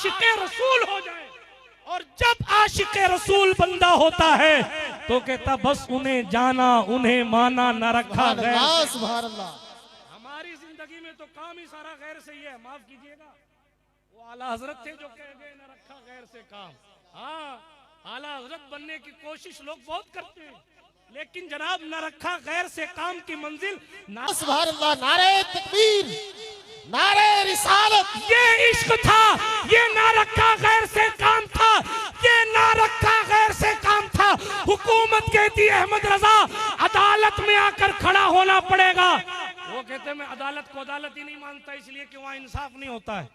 आशिक़े रसूल हो जाए। और जब आशिक़े रसूल बंदा होता है तो कहता बस उन्हें जाना उन्हें माना न रखा गैर से। सुभान अल्लाह। हमारी जिंदगी में तो काम ही सारा गैर से ही है, माफ कीजिएगा। वो आला हजरत थे जो कह गए न रखा गैर से काम। हाँ, आला हजरत बनने की कोशिश लोग बहुत करते हैं, लेकिन जनाब न रखा गैर से काम की मंजिल ना। सुभान अल्लाह। नारे तकबीर, नारे रिसालत। ये इश्क था, ये ना रखा गैर से काम था, ये ना रखा गैर से काम था। हुकूमत कहती है अहमद रजा अदालत में आकर खड़ा होना पड़ेगा। वो कहते हैं मैं अदालत को अदालत ही नहीं मानता, इसलिए कि वहाँ इंसाफ नहीं होता है।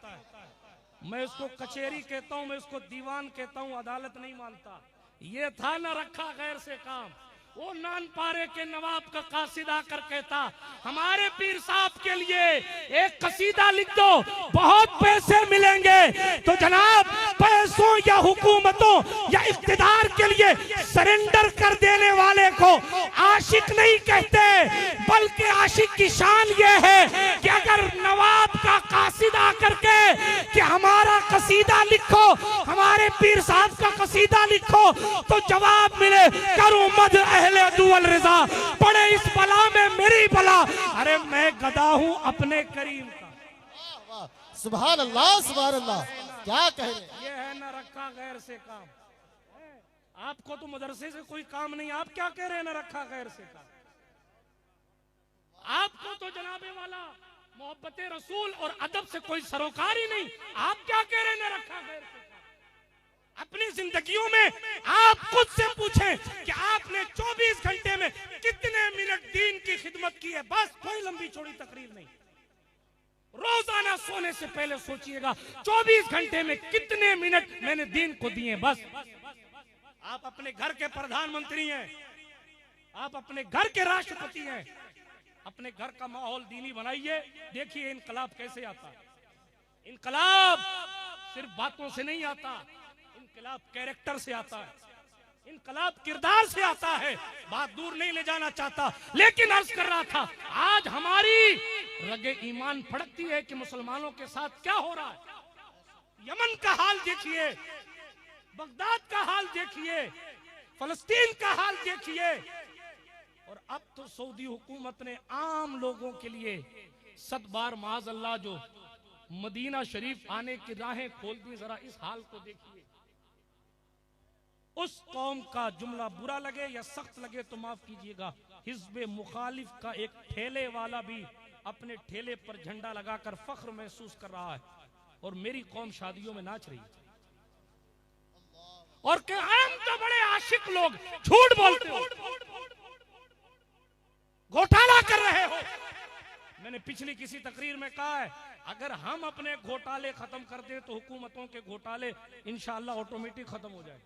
मैं उसको कचहरी कहता हूँ, मैं उसको दीवान कहता हूँ, अदालत नहीं मानता। ये था ना रखा गैर से काम। वो नानपारे के नवाब का कासिद आकर कहता हमारे पीर साहब के लिए एक कसीदा लिख दो, बहुत पैसे मिलेंगे। तो जनाब पैसों या हुकूमतों या इख्तिदार के लिए सरेंडर कर देने वाले को आशिक नहीं कहते, बल्कि आशिक की शान ये है कि अगर नवाब का कासिद आकर के कि हमारा कसीदा लिखो, हमारे पीर साहब का कसीदा लिखो, तो जवाब मिले करूं मद अहले दुअल रिजा, पड़े इस बला में मेरी बला। अरे मैं गदा हूं अपने करीम का। सुभान अल्लाह, सुभान अल्लाह। क्या कह रहे हैं? ये है ना रखा गैर से काम। आपको तो मदरसे से कोई काम नहीं, आप क्या कह रहे हैं ना रखा गैर से काम। आपको तो जनाबे वाला मोहब्बत रसूल और अदब से कोई सरोकार ही नहीं, आप क्या कह रहे हैं ना रखा गैर से काम। अपनी जिंदगियों में आप खुद से पूछें कि आपने 24 घंटे में कितने मिनट दीन की खिदमत की है। बस कोई लंबी चौड़ी तकरीर नहीं, रोजाना सोने से पहले सोचिएगा 24 घंटे में कितने मिनट मैंने दीन को दिए। बस आप अपने घर के प्रधानमंत्री हैं, आप अपने घर के राष्ट्रपति हैं, अपने घर का माहौल दीनी बनाइए। देखिए इनकलाब कैसे आता है। इनकलाब सिर्फ बातों से नहीं आता, इनकलाब कैरेक्टर से आता है, इनकलाब किरदार से आता है। बात दूर नहीं ले जाना चाहता, लेकिन अर्ज कर रहा था आज हमारी रगे ईमान फड़कती है कि मुसलमानों के साथ क्या हो रहा है। यमन का हाल देखिए, बगदाद का हाल देखिए, फलस्तीन का हाल देखिए। और अब तो सऊदी हुकूमत ने आम लोगों के लिए 7 बार माज़अल्लाह जो मदीना शरीफ आने की राहें खोल दी। जरा इस हाल को देखिए। उस कौम का जुमला बुरा लगे या सख्त लगे तो माफ कीजिएगा, हिज़्ब मुखालिफ का एक ठेले वाला भी अपने ठेले पर झंडा लगाकर फख्र महसूस कर रहा है और मेरी कौम शादियों में नाच रही है। और कि हम तो बड़े आशिक लोग, झूठ बोलते हो, घोटाला कर रहे हो। मैंने पिछली किसी तकरीर में कहा है अगर हम अपने घोटाले खत्म कर दें तो हुकूमतों के घोटाले इंशाअल्लाह ऑटोमेटिक खत्म हो जाए।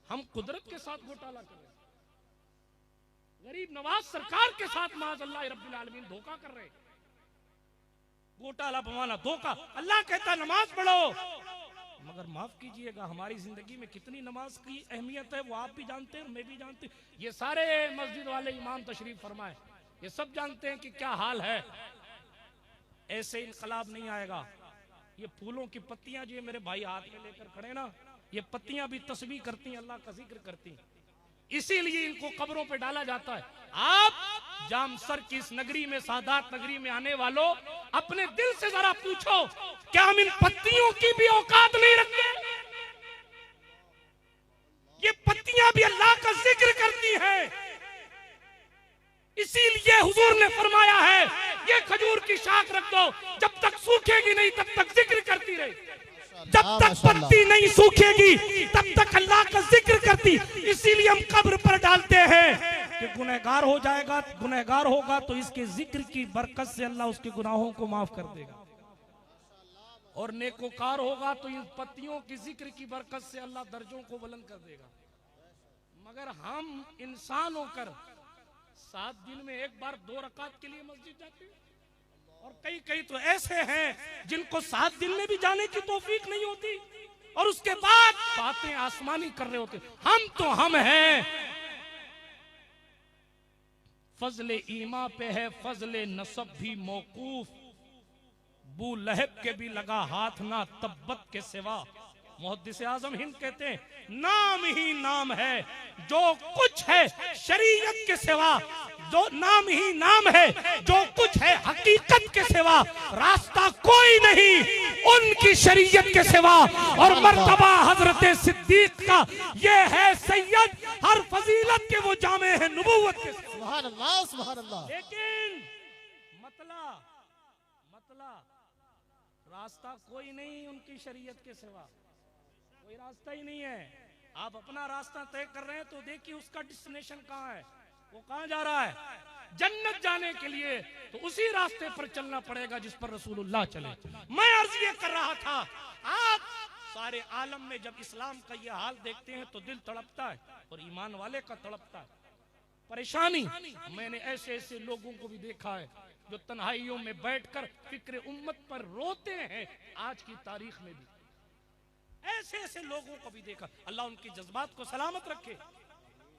हम कुदरत के साथ घोटाला कर रहे हैं, गरीब नवाज सरकार के साथ माज़अल्लाह रब्बिल आलमीन धोखा कर रहे हैं। घोटाला बवाना धोखा। अल्लाह कहता नमाज पढ़ो, मगर माफ कीजिएगा हमारी जिंदगी में कितनी नमाज की अहमियत है वो आप भी जानते हैं, मैं भी जानती हूँ। ये सारे मस्जिद वाले इमाम तशरीफ फरमाए, ये सब जानते हैं कि क्या हाल है। ऐसे इनकलाब नहीं आएगा। ये फूलों की पत्तियां जो मेरे भाई हाथ में लेकर खड़े ना, ये पत्तियां भी तस्बीह करती हैं, अल्लाह का जिक्र करती हैं, इसीलिए इनको कब्रों पे डाला जाता है। आप जामसर की इस नगरी में, सादात नगरी में आने वालों, अपने दिल से जरा पूछो क्या हम इन पत्तियों की भी औकात नहीं रखते। ये पत्तियां भी अल्लाह का जिक्र करती हैं, इसीलिए हुजूर ने फरमाया है ये खजूर की शाख रख दो, जब तक सूखेगी नहीं तब तक जिक्र करती रहे। जब तक पत्ती नहीं सूखेगी तब तक अल्लाह का जिक्र करती। इसीलिए हम कब्र पर डालते हैं कि गुनहगार हो जाएगा, गुनहगार होगा तो इसके जिक्र की बरकत से अल्लाह उसके गुनाहों को माफ कर देगा, और नेकोकार होगा तो इन पत्तियों की जिक्र की बरकत से अल्लाह दर्जों को बुलंद कर देगा। मगर हम इंसान होकर 7 दिन में एक बार 2 रकात के लिए मस्जिद जाते हैं, और कई तो ऐसे हैं जिनको 7 दिन में भी जाने की तौफीक नहीं होती और उसके बाद बातें आसमानी कर रहे होते। हम तो हम हैं। फजले ईमा पे है फजले नसब भी मौकूफ, अबू लहब के भी लगा हाथ ना तब्बत के सिवा। मुहद्दिस आजम हिंद कहते हैं नाम ही नाम है जो कुछ है शरीयत के सिवा, जो नाम ही नाम है जो कुछ है हकीकत के सिवा, रास्ता कोई नहीं उनकी शरीयत के सिवा। और मर्तबा हजरत सिद्दीक का ये है सैयद, हर फजीलत के वो जामे है नबूवत के सिवा। सुभान अल्लाह, सुभान अल्लाह। लेकिन मतला रास्ता कोई नहीं उनकी शरीयत के सिवा, कोई रास्ता ही नहीं है। आप अपना रास्ता तय कर रहे हैं तो देखिए उसका डेस्टिनेशन कहाँ है, वो कहाँ जा रहा है। जन्नत जाने के लिए तो उसी रास्ते पर चलना पड़ेगा जिस पर रसूलुल्लाह चले। मैं अर्ज ये कर रहा था, आप सारे आलम में जब इस्लाम का ये हाल देखते हैं तो दिल तड़पता है और ईमान वाले का तड़पता है। परेशानी, मैंने ऐसे ऐसे लोगों को भी देखा है जो तन्हाइयों में बैठकर फिक्र उम्मत पर रोते हैं। आज की तारीख में भी ऐसे ऐसे लोगों को भी देखा। अल्लाह उनके जज्बात को सलामत रखे।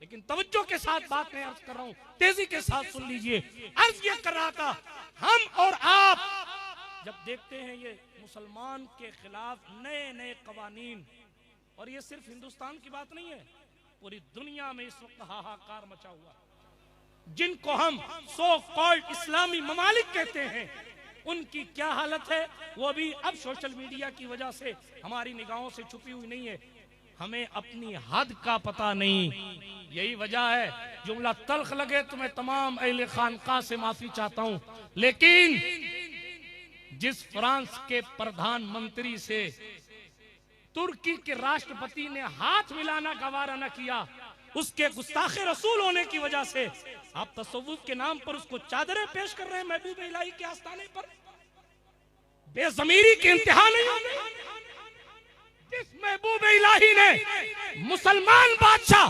लेकिन तवज्जो के साथ बात मैं अर्ज कर रहा हूं, तेजी के साथ सुन लीजिए। अर्ज ये कर रहा था, हम और आप जब देखते हैं ये मुसलमान के खिलाफ नए नए कवानीन, और ये सिर्फ हिंदुस्तान की बात नहीं है, पूरी दुनिया में इस वक्त हाहाकार मचा हुआ। जिनको हम सो कॉल्ड इस्लामी ममालिक कहते हैं, उनकी क्या हालत है वो भी अब सोशल मीडिया की वजह से हमारी निगाहों से छुपी हुई नहीं है। हमें अपनी हद का पता नहीं, यही वजह है। जुमला तल्ख लगे तो मैं तमाम अहले खानका से माफी चाहता हूं, लेकिन जिस फ्रांस के प्रधानमंत्री से तुर्की के राष्ट्रपति ने हाथ मिलाना गवारा न किया, उसके गुस्ताखे रसूल होने की वजह से आप तसव्वुफ के नाम पर उसको चादरें पेश कर रहे हैं महबूब इलाही के आस्थाने पर। बेज़मीरी की इंतहा नहीं होगी। जिस महबूब इलाही ने मुसलमान बादशाह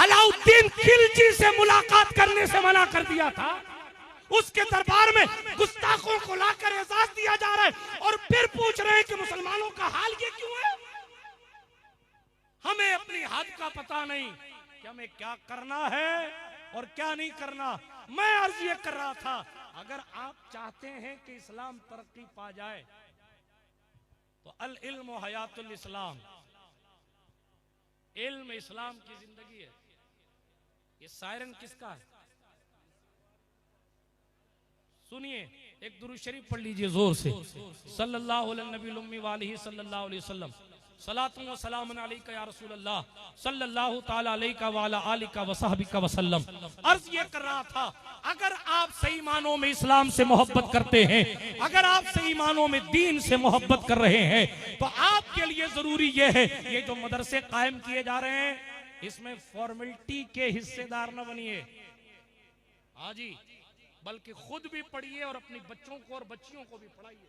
अलाउद्दीन खिलजी से मुलाकात करने से मना कर दिया था, उसके दरबार में गुस्ताखों को लाकर एजाज दिया जा रहा है और फिर पूछ रहे हैं कि मुसलमानों का हाल ये क्यों है। हमें अपनी हद का पता नहीं कि हमें क्या करना है और क्या नहीं करना। मैं अर्ज ये कर रहा था, अगर आप चाहते हैं कि इस्लाम तरक्की पा जाए तो अल इल्म हयातुल इस्लाम, इल्म इस्लाम की जिंदगी है। ये सायरन किसका है सुनिए, एक दुरूद शरीफ पढ़ लीजिए जोर से। सल्लल्लाहु अलैहि वसल्लम, सलातुन व सलामुन अलैका या रसूलल्लाह सल्लल्लाहु ताला अलैका व अला आलिका व सहबिका वसल्लम। अर्ज ये कर रहा था, अगर आप सही मानों में इस्लाम से मोहब्बत करते हैं, अगर आप सही मानों में दीन से मोहब्बत कर रहे हैं, तो आपके लिए जरूरी ये है, ये जो मदरसे कायम किए जा रहे हैं, इसमें फॉर्मेलिटी के हिस्सेदार न बनिए। हाँ जी, बल्कि खुद भी पढ़िए और अपने बच्चों को और बच्चियों को भी पढ़ाइए।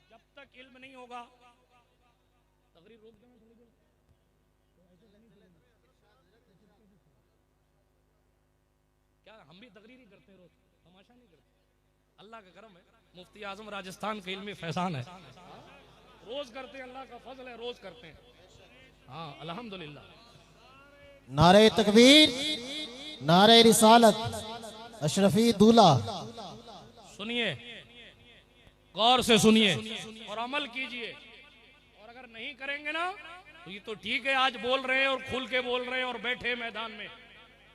जब तक इल्म नहीं होगा, तकरीर रोक देना थोड़ी देर। क्या हम भी तकरीर ही करते हैं रोज, तमाशा नहीं करते। अल्लाह का करम है, मुफ्ती आजम राजस्थान के इल्मी फैजान है, रोज करते हैं, अल्लाह का फजल है, रोज करते हैं। हाँ अल्हम्दुलिल्लाह। नारे तकबीर, नारे रिसालत, अशरफी दूल्हा। सुनिए, गौर से सुनिए और अमल कीजिए। और अगर नहीं करेंगे ना तो ये तो ठीक है, आज बोल रहे हैं और खुल के बोल रहे हैं और बैठे मैदान में।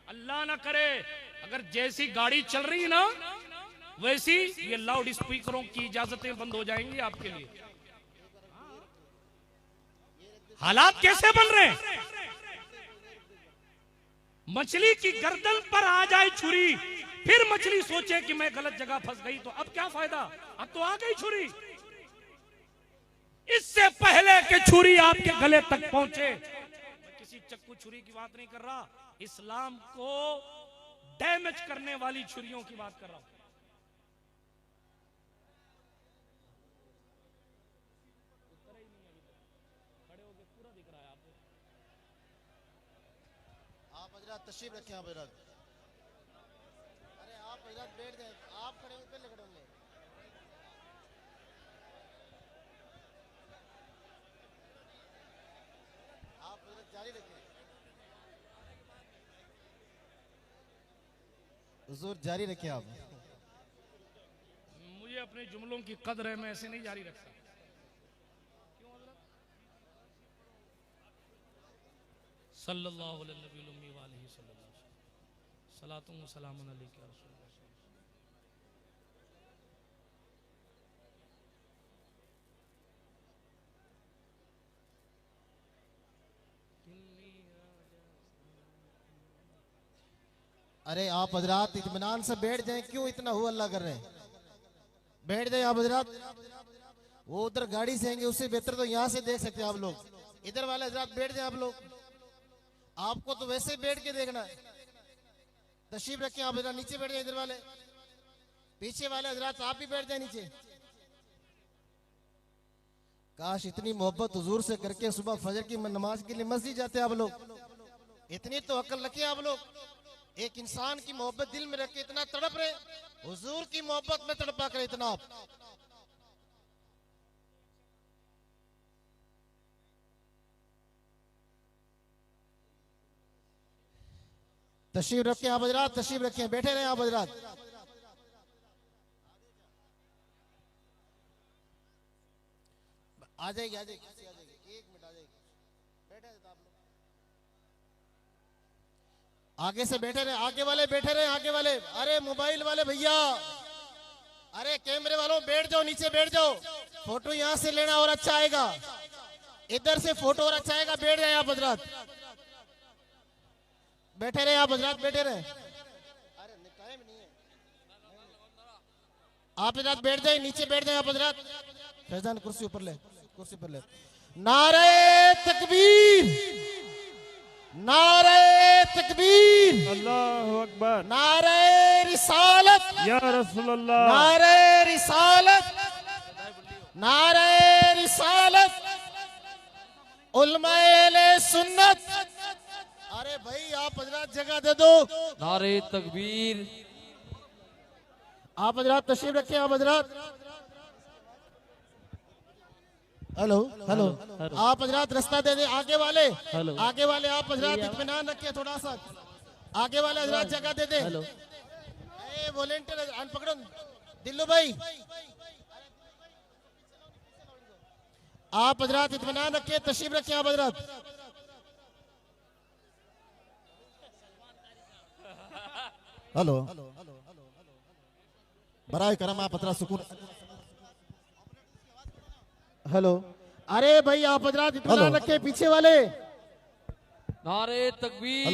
अल्लाह ना करे अगर जैसी गाड़ी चल रही है ना वैसी ये लाउड स्पीकरों की इजाजतें बंद हो जाएंगी आपके लिए। हालात कैसे बन रहे हैं? मछली की गर्दन पर आ जाए छुरी, फिर मछली सोचे कि मैं गलत जगह फंस गई, तो अब क्या फायदा, अब तो आ गई छुरी। इससे पहले कि छुरी आपके गले तक पहुंचे, मैं किसी चक्कू छुरी की बात नहीं कर रहा, इस्लाम को डैमेज करने वाली छुरियों की बात कर रहा हूं। तशरीफ रखें आप इधर। अरे आप इधर बैठ जाए, आप खड़े होकर पहले खड़े होंगे। आप इधर जारी रखें, हुजूर जारी रखें आप। मुझे अपने जुमलों की कदर है, मैं ऐसे नहीं जारी रख सकता। सल्लल्लाहु अलैहि वसल्लम सलातुम व सलामुन अलैका या रसूल अल्लाह। अरे आप हजरात इत्मीनान से बैठ जाएं, क्यों इतना हो अल्लाह कर रहे हैं? बैठ जाए आप हजरात। वो उधर गाड़ी से आएंगे, उससे बेहतर तो यहाँ से देख सकते हैं आप लोग। इधर वाले हजरात बैठ जाए आप लोग, आपको तो वैसे ही बैठ के देखना है। तशरीफ रखें आप हजरात, नीचे बैठ जाए। इधर वाले पीछे वाले हजरात आप भी बैठ जाए नीचे। काश इतनी मोहब्बत हुजूर से करके सुबह फजर की नमाज के लिए मस्जिद जाते आप लोग। इतनी तो अकल रखें आप लोग। एक इंसान की मोहब्बत दिल में रख के इतना तड़प रहे, हुजूर की मोहब्बत में तड़पा कर इतना आप। तशरीफ रखें आप हजरात, तशरीफ रखें, बैठे रहे आप हजरात। आ जाएगी, आ जाएगी, आ जाएगी, 1 मिनट आ जाएगी। बैठे आप लोग, आगे से बैठे रहे, आगे वाले बैठे रहे, आगे वाले। अरे मोबाइल वाले भैया, अरे कैमरे वालों बैठ जाओ, नीचे बैठ जाओ। फोटो यहाँ से लेना और अच्छा आएगा, इधर से फोटो और अच्छा आएगा। बैठ जाए आप हजरात, बैठे रहे आप हजरात, बैठे रहे। अरे टाइम नहीं है, आप हजरात बैठ जाए, नीचे बैठ जाए आप हजरात। फैजान कुर्सी ऊपर ले, कुर्सी पर ले। नारे तकबीर, नारे तकबीर, अल्लाहु अकबर, नारे रिसालत या रसूल अल्लाह, नारे रिसालत, नारे रिसालत, उलमाए सुन्नत। अरे भाई आप हजरात जगह दे दो। नारे तकबीर, आप हजरात तशरीफ रखें आप हजरात। हेलो हेलो, आप हजरात रास्ता दे दे। आगे वाले, आगे वाले आप हजरात इत्मीनान रखें थोड़ा सा। आगे वाले हजरात जगह दे दे। ए वॉलेंटियर पकड़ो, दिल्लू भाई। आप हजरात इत्मीनान रखें, तशरीफ रखें आप हजरात। हेलो, बराए करम आप हजरात सुकून। हेलो, अरे भाई आप हजरात इत्मीनान रखें, पीछे वाले। नारे तकबीर।